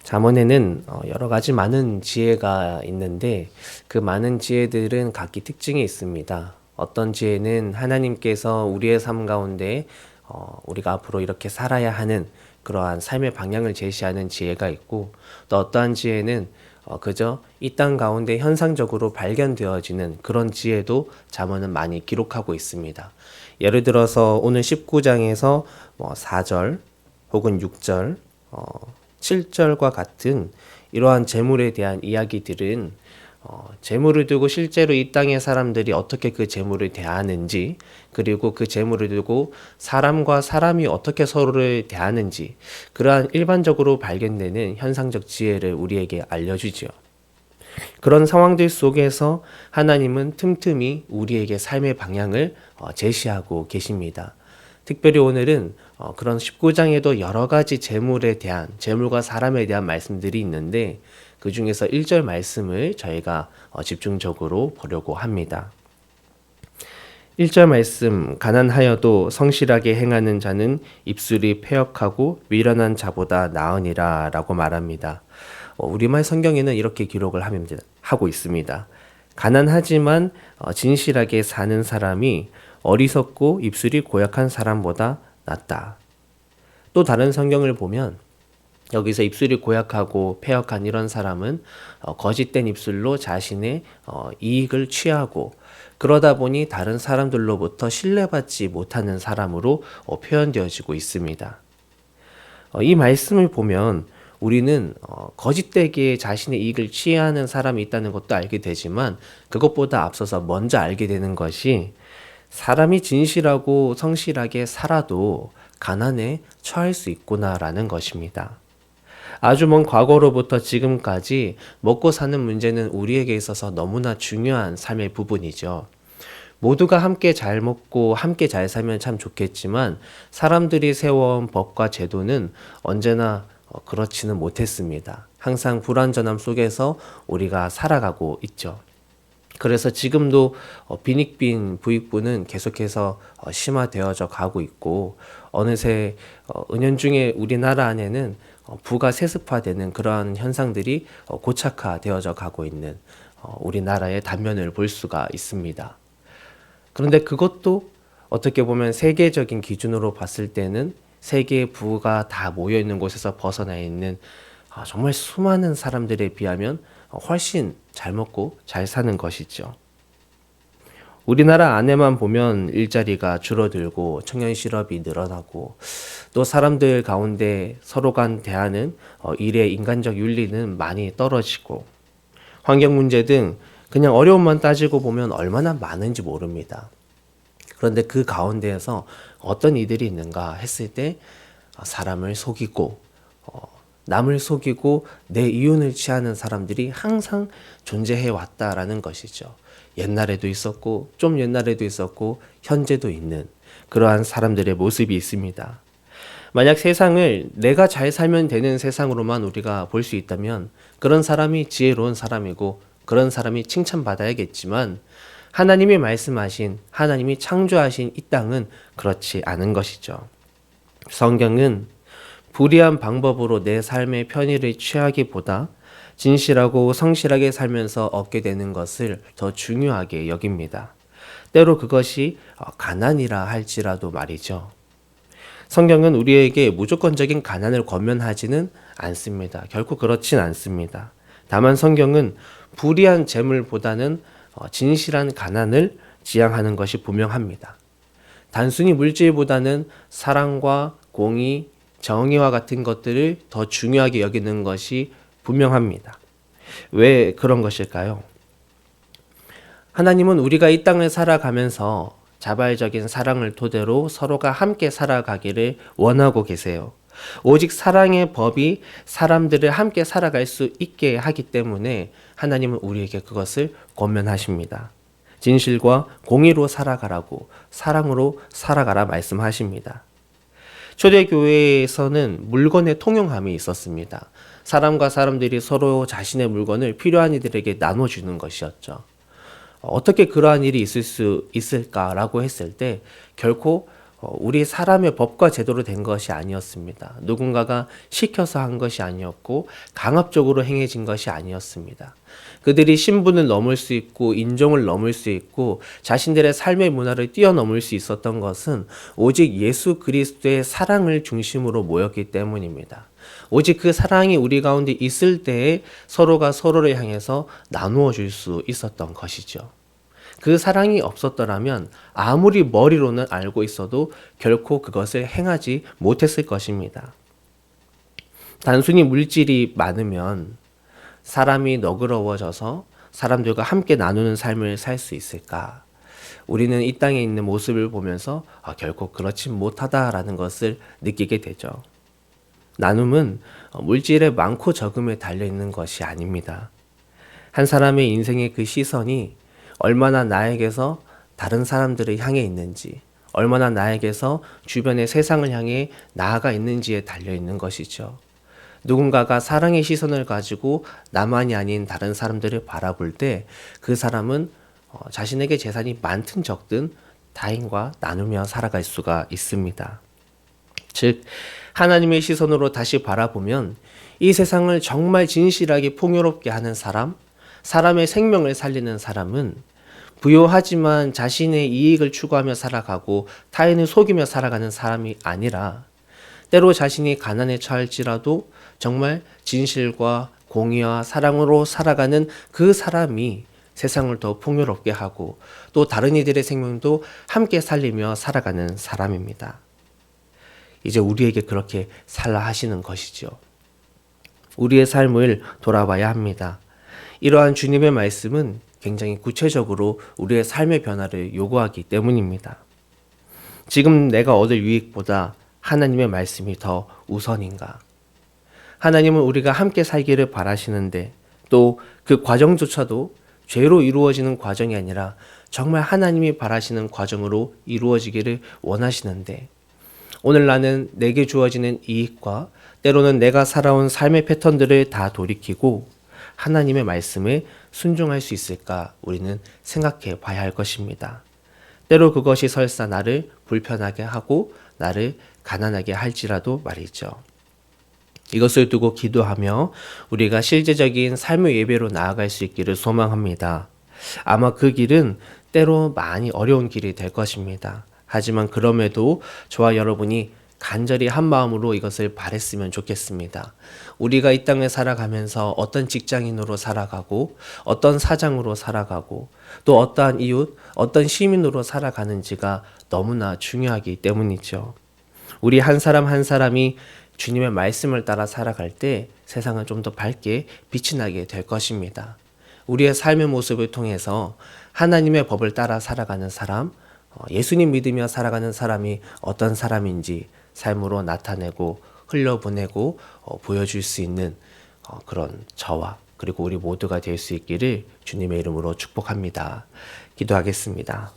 잠언에는 여러 가지 많은 지혜가 있는데 그 많은 지혜들은 각기 특징이 있습니다. 어떤 지혜는 하나님께서 우리의 삶 가운데 우리가 앞으로 이렇게 살아야 하는 그러한 삶의 방향을 제시하는 지혜가 있고, 또 어떠한 지혜는 그저 이 땅 가운데 현상적으로 발견되어지는 그런 지혜도 잠언은 많이 기록하고 있습니다. 예를 들어서 오늘 19장에서 4절 혹은 6절 7절과 같은 이러한 재물에 대한 이야기들은 재물을 두고 실제로 이 땅의 사람들이 어떻게 그 재물을 대하는지, 그리고 그 재물을 두고 사람과 사람이 어떻게 서로를 대하는지, 그러한 일반적으로 발견되는 현상적 지혜를 우리에게 알려주죠. 그런 상황들 속에서 하나님은 틈틈이 우리에게 삶의 방향을 제시하고 계십니다. 특별히 오늘은 그런 19장에도 여러 가지 재물과 사람에 대한 말씀들이 있는데, 그 중에서 1절 말씀을 저희가 집중적으로 보려고 합니다. 1절 말씀, 가난하여도 성실하게 행하는 자는 입술이 패역하고 미련한 자보다 나으니라 라고 말합니다. 우리말 성경에는 이렇게 기록을 하고 있습니다. 가난하지만 진실하게 사는 사람이 어리석고 입술이 고약한 사람보다 낫다. 또 다른 성경을 보면 여기서 입술이 고약하고 패역한 이런 사람은 거짓된 입술로 자신의 이익을 취하고, 그러다 보니 다른 사람들로부터 신뢰받지 못하는 사람으로 표현되어지고 있습니다. 이 말씀을 보면 우리는 거짓되게 자신의 이익을 취하는 사람이 있다는 것도 알게 되지만, 그것보다 앞서서 먼저 알게 되는 것이 사람이 진실하고 성실하게 살아도 가난에 처할 수 있구나라는 것입니다. 아주 먼 과거로부터 지금까지 먹고 사는 문제는 우리에게 있어서 너무나 중요한 삶의 부분이죠. 모두가 함께 잘 먹고 함께 잘 살면 참 좋겠지만, 사람들이 세워온 법과 제도는 언제나 그렇지는 못했습니다. 항상 불완전함 속에서 우리가 살아가고 있죠. 그래서 지금도 빈익빈 부익부는 계속해서 심화되어져 가고 있고, 어느새 은연중에 우리나라 안에는 부가 세습화되는 그러한 현상들이 고착화되어져 가고 있는 우리나라의 단면을 볼 수가 있습니다. 그런데 그것도 어떻게 보면 세계적인 기준으로 봤을 때는 세계의 부가 다 모여 있는 곳에서 벗어나 있는 정말 수많은 사람들에 비하면 훨씬 잘 먹고 잘 사는 것이죠. 우리나라 안에만 보면 일자리가 줄어들고 청년 실업이 늘어나고, 또 사람들 가운데 서로 간 대하는 일의 인간적 윤리는 많이 떨어지고, 환경 문제 등 그냥 어려움만 따지고 보면 얼마나 많은지 모릅니다. 그런데 그 가운데에서 어떤 이들이 있는가 했을 때 사람을 속이고 남을 속이고 내 이윤을 취하는 사람들이 항상 존재해 왔다라는 것이죠. 옛날에도 있었고 좀 옛날에도 있었고 현재도 있는 그러한 사람들의 모습이 있습니다. 만약 세상을 내가 잘 살면 되는 세상으로만 우리가 볼 수 있다면 그런 사람이 지혜로운 사람이고 그런 사람이 칭찬받아야겠지만, 하나님이 말씀하신, 하나님이 창조하신 이 땅은 그렇지 않은 것이죠. 성경은 불의한 방법으로 내 삶의 편의를 취하기보다 진실하고 성실하게 살면서 얻게 되는 것을 더 중요하게 여깁니다. 때로 그것이 가난이라 할지라도 말이죠. 성경은 우리에게 무조건적인 가난을 권면하지는 않습니다. 결코 그렇진 않습니다. 다만 성경은 불의한 재물보다는 진실한 가난을 지향하는 것이 분명합니다. 단순히 물질보다는 사랑과 공의, 정의와 같은 것들을 더 중요하게 여기는 것이 분명합니다. 왜 그런 것일까요? 하나님은 우리가 이 땅을 살아가면서 자발적인 사랑을 토대로 서로가 함께 살아가기를 원하고 계세요. 오직 사랑의 법이 사람들을 함께 살아갈 수 있게 하기 때문에 하나님은 우리에게 그것을 권면하십니다. 진실과 공의로 살아가라고, 사랑으로 살아가라 말씀하십니다. 초대교회에서는 물건의 통용함이 있었습니다. 사람과 사람들이 서로 자신의 물건을 필요한 이들에게 나눠주는 것이었죠. 어떻게 그러한 일이 있을 수 있을까라고 했을 때 결코 우리 사람의 법과 제도로 된 것이 아니었습니다. 누군가가 시켜서 한 것이 아니었고 강압적으로 행해진 것이 아니었습니다. 그들이 신분을 넘을 수 있고 인종을 넘을 수 있고 자신들의 삶의 문화를 뛰어넘을 수 있었던 것은 오직 예수 그리스도의 사랑을 중심으로 모였기 때문입니다. 오직 그 사랑이 우리 가운데 있을 때에 서로가 서로를 향해서 나누어 줄 수 있었던 것이죠. 그 사랑이 없었더라면 아무리 머리로는 알고 있어도 결코 그것을 행하지 못했을 것입니다. 단순히 물질이 많으면 사람이 너그러워져서 사람들과 함께 나누는 삶을 살 수 있을까? 우리는 이 땅에 있는 모습을 보면서 결코 그렇지 못하다라는 것을 느끼게 되죠. 나눔은 물질의 많고 적음에 달려있는 것이 아닙니다. 한 사람의 인생의 그 시선이 얼마나 나에게서 다른 사람들을 향해 있는지, 얼마나 나에게서 주변의 세상을 향해 나아가 있는지에 달려있는 것이죠. 누군가가 사랑의 시선을 가지고 나만이 아닌 다른 사람들을 바라볼 때 그 사람은 자신에게 재산이 많든 적든 타인과 나누며 살아갈 수가 있습니다. 즉, 하나님의 시선으로 다시 바라보면 이 세상을 정말 진실하게 풍요롭게 하는 사람, 사람의 생명을 살리는 사람은 부요하지만 자신의 이익을 추구하며 살아가고 타인을 속이며 살아가는 사람이 아니라 때로 자신이 가난에 처할지라도 정말 진실과 공의와 사랑으로 살아가는 그 사람이 세상을 더 풍요롭게 하고 또 다른 이들의 생명도 함께 살리며 살아가는 사람입니다. 이제 우리에게 그렇게 살라 하시는 것이죠. 우리의 삶을 돌아봐야 합니다. 이러한 주님의 말씀은 굉장히 구체적으로 우리의 삶의 변화를 요구하기 때문입니다. 지금 내가 얻을 유익보다 하나님의 말씀이 더 우선인가? 하나님은 우리가 함께 살기를 바라시는데 또 그 과정조차도 죄로 이루어지는 과정이 아니라 정말 하나님이 바라시는 과정으로 이루어지기를 원하시는데 오늘 나는 내게 주어지는 이익과 때로는 내가 살아온 삶의 패턴들을 다 돌이키고 하나님의 말씀에 순종할 수 있을까 우리는 생각해 봐야 할 것입니다. 때로 그것이 설사 나를 불편하게 하고 나를 가난하게 할지라도 말이죠. 이것을 두고 기도하며 우리가 실제적인 삶의 예배로 나아갈 수 있기를 소망합니다. 아마 그 길은 때로 많이 어려운 길이 될 것입니다. 하지만 그럼에도 저와 여러분이 간절히 한 마음으로 이것을 바랬으면 좋겠습니다. 우리가 이 땅에 살아가면서 어떤 직장인으로 살아가고 어떤 사장으로 살아가고 또 어떠한 이웃, 어떤 시민으로 살아가는지가 너무나 중요하기 때문이죠. 우리 한 사람 한 사람이 주님의 말씀을 따라 살아갈 때 세상은 좀 더 밝게 빛이 나게 될 것입니다. 우리의 삶의 모습을 통해서 하나님의 법을 따라 살아가는 사람, 예수님 믿으며 살아가는 사람이 어떤 사람인지 삶으로 나타내고 흘려보내고 보여줄 수 있는 그런 저와 그리고 우리 모두가 될 수 있기를 주님의 이름으로 축복합니다. 기도하겠습니다.